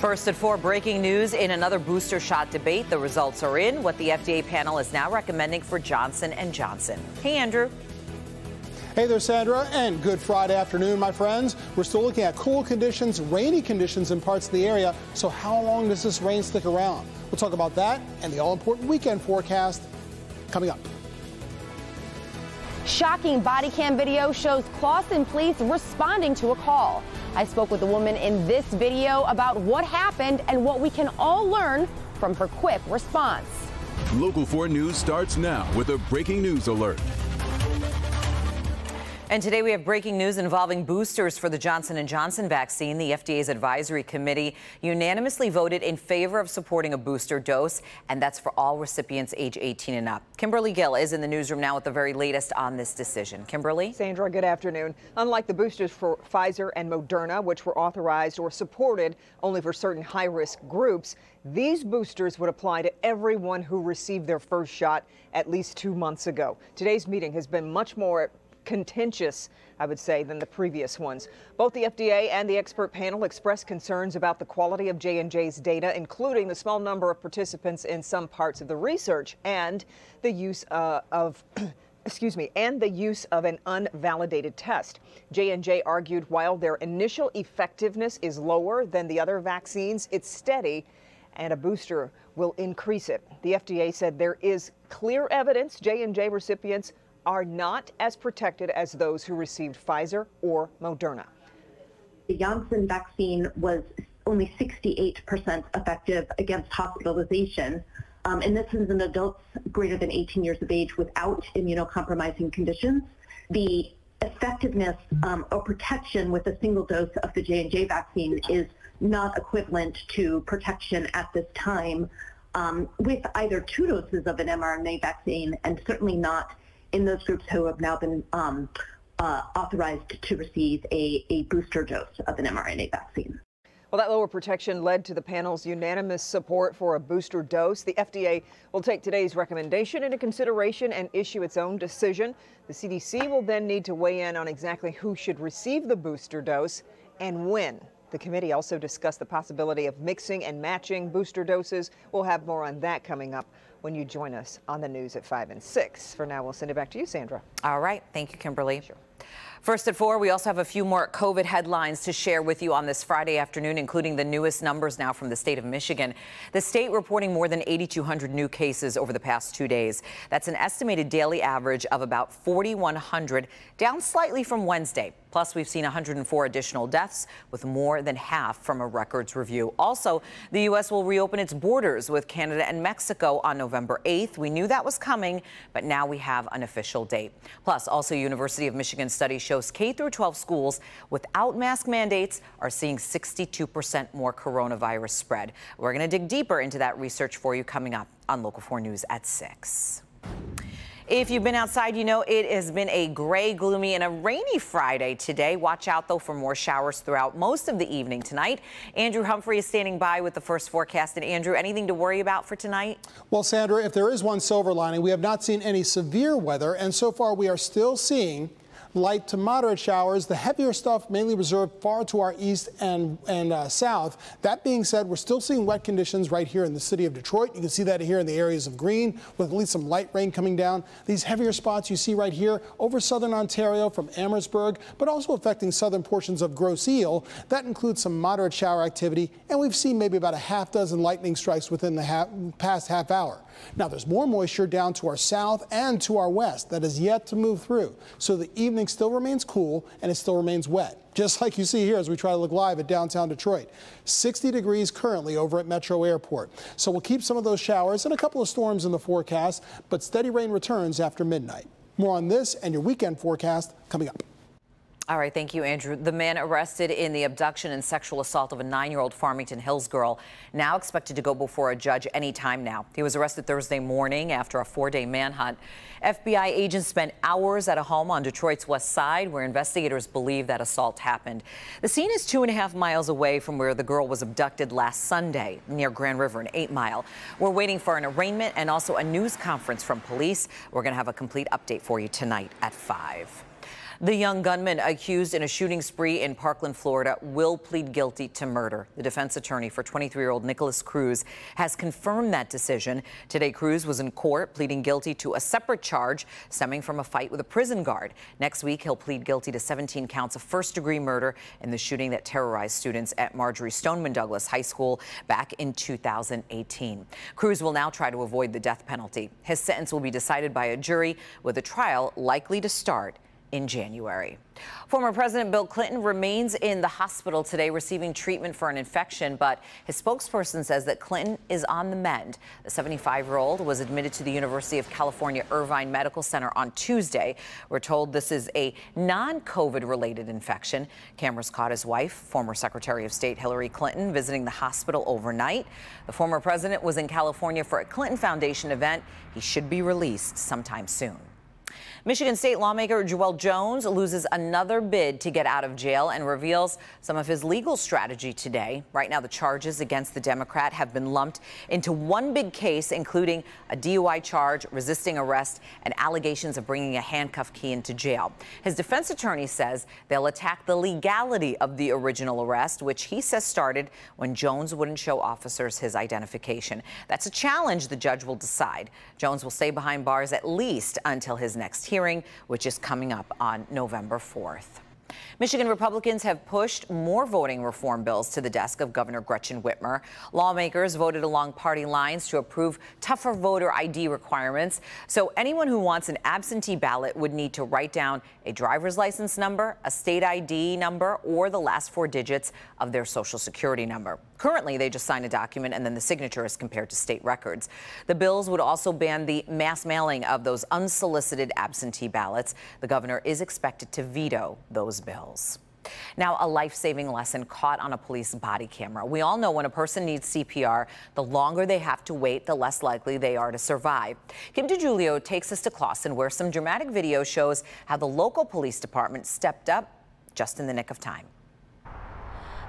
First at 4, breaking news in another booster shot debate. The results are in. What the FDA panel is now recommending for Johnson & Johnson. Hey, Andrew. Hey there, Sandra, and good Friday afternoon, my friends. We're still looking at cool conditions, rainy conditions in parts of the area. So how long does this rain stick around? We'll talk about that and the all-important weekend forecast coming up. Shocking body cam video shows Clawson police responding to a call. I spoke with the woman in this video about what happened and what we can all learn from her quick response. Local 4 News starts now with a breaking news alert. And today we have breaking news involving boosters for the Johnson & Johnson vaccine. The FDA's Advisory Committee unanimously voted in favor of supporting a booster dose, and that's for all recipients age 18 and up. Kimberly Gill is in the newsroom now with the very latest on this decision. Kimberly? Sandra, good afternoon. Unlike the boosters for Pfizer and Moderna, which were authorized or supported only for certain high-risk groups, these boosters would apply to everyone who received their first shot at least 2 months ago. Today's meeting has been much more contentious, I would say, than the previous ones. Both the FDA and the expert panel expressed concerns about the quality of J&J's data, including the small number of participants in some parts of the research and the use of an unvalidated test. J&J argued while their initial effectiveness is lower than the other vaccines, it's steady and a booster will increase it. The FDA said there is clear evidence J&J recipients are not as protected as those who received Pfizer or Moderna. The Janssen vaccine was only 68% effective against hospitalization, and this is in adults greater than 18 years of age without immunocompromising conditions. The effectiveness or protection with a single dose of the J&J vaccine is not equivalent to protection at this time with either 2 doses of an mRNA vaccine, and certainly not in those groups who have now been authorized to receive a booster dose of an mRNA vaccine. Well, that lower protection led to the panel's unanimous support for a booster dose. The FDA will take today's recommendation into consideration and issue its own decision. The CDC will then need to weigh in on exactly who should receive the booster dose and when. The committee also discussed the possibility of mixing and matching booster doses. We'll have more on that coming up when you join us on the news at 5 and 6. For now, we'll send it back to you, Sandra. All right. Thank you, Kimberly. Sure. First at 4, we also have a few more COVID headlines to share with you on this Friday afternoon, including the newest numbers now from the state of Michigan. The state reporting more than 8,200 new cases over the past 2 days. That's an estimated daily average of about 4,100, down slightly from Wednesday. Plus, we've seen 104 additional deaths, with more than half from a records review. Also, the U.S. will reopen its borders with Canada and Mexico on November 8th. We knew that was coming, but now we have an official date. Plus, also, University of Michigan study shows K-12 schools without mask mandates are seeing 62% more coronavirus spread. We're going to dig deeper into that research for you coming up on Local 4 News at 6. If you've been outside, you know it has been a gray, gloomy, and a rainy Friday today. Watch out, though, for more showers throughout most of the evening tonight. Andrew Humphrey is standing by with the first forecast. And, Andrew, anything to worry about for tonight? Well, Sandra, if there is one silver lining, we have not seen any severe weather, and so far we are still seeing light to moderate showers. The heavier stuff mainly reserved far to our east and south. That being said, we're still seeing wet conditions right here in the city of Detroit. You can see that here in the areas of green with at least some light rain coming down. These heavier spots you see right here over southern Ontario from Amherstburg, but also affecting southern portions of Grosse Ile. That includes some moderate shower activity, and we've seen maybe about a half dozen lightning strikes within the past half hour. Now, there's more moisture down to our south and to our west that is yet to move through. So the evening still remains cool and it still remains wet, just like you see here as we try to look live at downtown Detroit. 60 degrees currently over at Metro Airport. So we'll keep some of those showers and a couple of storms in the forecast, but steady rain returns after midnight. More on this and your weekend forecast coming up. All right, thank you, Andrew. The man arrested in the abduction and sexual assault of a 9-year-old Farmington Hills girl now expected to go before a judge any time now. He was arrested Thursday morning after a 4-day manhunt. FBI agents spent hours at a home on Detroit's west side where investigators believe that assault happened. The scene is 2.5 miles away from where the girl was abducted last Sunday near Grand River, an 8 Mile. We're waiting for an arraignment and also a news conference from police. We're going to have a complete update for you tonight at 5. The young gunman accused in a shooting spree in Parkland, Florida, will plead guilty to murder. The defense attorney for 23-year-old Nikolas Cruz has confirmed that decision. Today, Cruz was in court pleading guilty to a separate charge stemming from a fight with a prison guard. Next week, he'll plead guilty to 17 counts of first-degree murder in the shooting that terrorized students at Marjorie Stoneman Douglas High School back in 2018. Cruz will now try to avoid the death penalty. His sentence will be decided by a jury, with a trial likely to start in January. Former President Bill Clinton remains in the hospital today receiving treatment for an infection, but his spokesperson says that Clinton is on the mend. The 75-year-old was admitted to the University of California Irvine Medical Center on Tuesday. We're told this is a non-COVID related infection. Cameras caught his wife, former Secretary of State Hillary Clinton, visiting the hospital overnight. The former president was in California for a Clinton Foundation event. He should be released sometime soon. Michigan state lawmaker Joel Jones loses another bid to get out of jail and reveals some of his legal strategy today. Right now, the charges against the Democrat have been lumped into one big case, including a DUI charge, resisting arrest, and allegations of bringing a handcuff key into jail. His defense attorney says they'll attack the legality of the original arrest, which he says started when Jones wouldn't show officers his identification. That's a challenge the judge will decide. Jones will stay behind bars at least until his next hearing, which is coming up on November 4th. Michigan Republicans have pushed more voting reform bills to the desk of Governor Gretchen Whitmer. Lawmakers voted along party lines to approve tougher voter ID requirements. So anyone who wants an absentee ballot would need to write down a driver's license number, a state ID number, or the last 4 digits of their social security number. Currently, they just sign a document and then the signature is compared to state records. The bills would also ban the mass mailing of those unsolicited absentee ballots. The governor is expected to veto those bills. Now, a life-saving lesson caught on a police body camera. We all know when a person needs CPR, the longer they have to wait, the less likely they are to survive. Kim DiGiulio takes us to Clawson, where some dramatic video shows how the local police department stepped up just in the nick of time.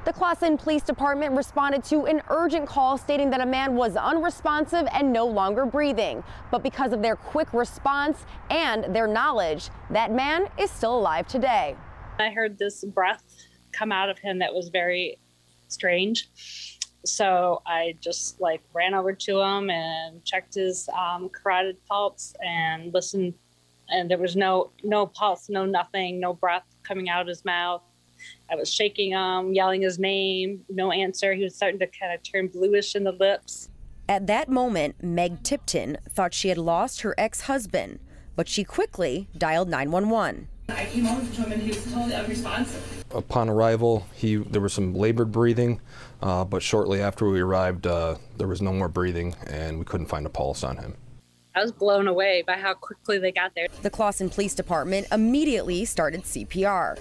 The Clawson Police Department responded to an urgent call stating that a man was unresponsive and no longer breathing. But because of their quick response and their knowledge, that man is still alive today. I heard this breath come out of him that was very strange. So I just ran over to him and checked his carotid pulse and listened. And there was no pulse, no nothing, no breath coming out of his mouth. I was shaking him, yelling his name, no answer. He was starting to kind of turn bluish in the lips. At that moment, Meg Tipton thought she had lost her ex-husband, but she quickly dialed 911. I came over to him and he was totally unresponsive. Upon arrival, there was some labored breathing, but shortly after we arrived, there was no more breathing and we couldn't find a pulse on him. I was blown away by how quickly they got there. The Clawson Police Department immediately started CPR.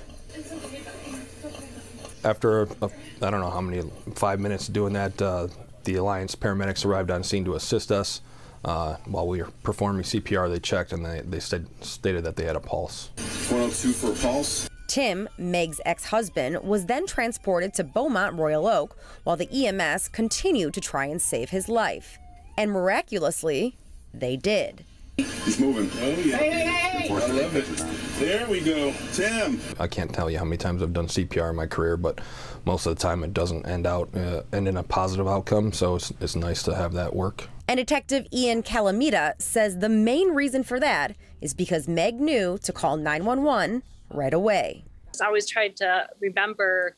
After, I don't know how many, 5 minutes doing that, the Alliance paramedics arrived on scene to assist us. While we were performing CPR, they checked and they stated that they had a pulse. 102 for a pulse. Tim, Meg's ex-husband, was then transported to Beaumont Royal Oak while the EMS continued to try and save his life. And miraculously, they did. He's moving. Oh, yeah. Hey. I love it. There we go. Tim. I can't tell you how many times I've done CPR in my career, but most of the time it doesn't end in a positive outcome, so it's nice to have that work. And Detective Ian Calamita says the main reason for that is because Meg knew to call 911 right away. I always tried to remember,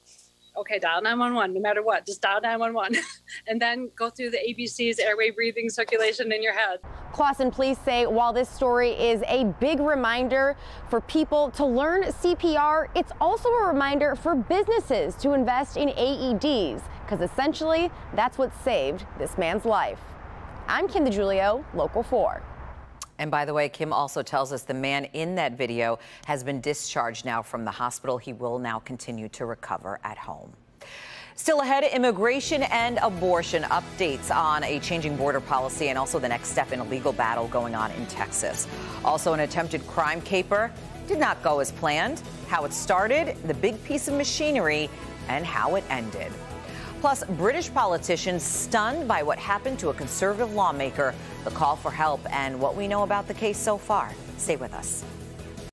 okay, dial 911, no matter what, just dial 911. And then go through the ABCs, airway, breathing, circulation in your head. Clawson police say while this story is a big reminder for people to learn CPR, it's also a reminder for businesses to invest in AEDs, because essentially that's what saved this man's life. I'm Kim DiGiulio, Local 4. And by the way, Kim also tells us the man in that video has been discharged now from the hospital. He will now continue to recover at home. Still ahead, immigration and abortion updates on a changing border policy and also the next step in a legal battle going on in Texas. Also, an attempted crime caper did not go as planned, how it started, the big piece of machinery, and how it ended. Plus, British politicians stunned by what happened to a conservative lawmaker, the call for help, and what we know about the case so far. Stay with us.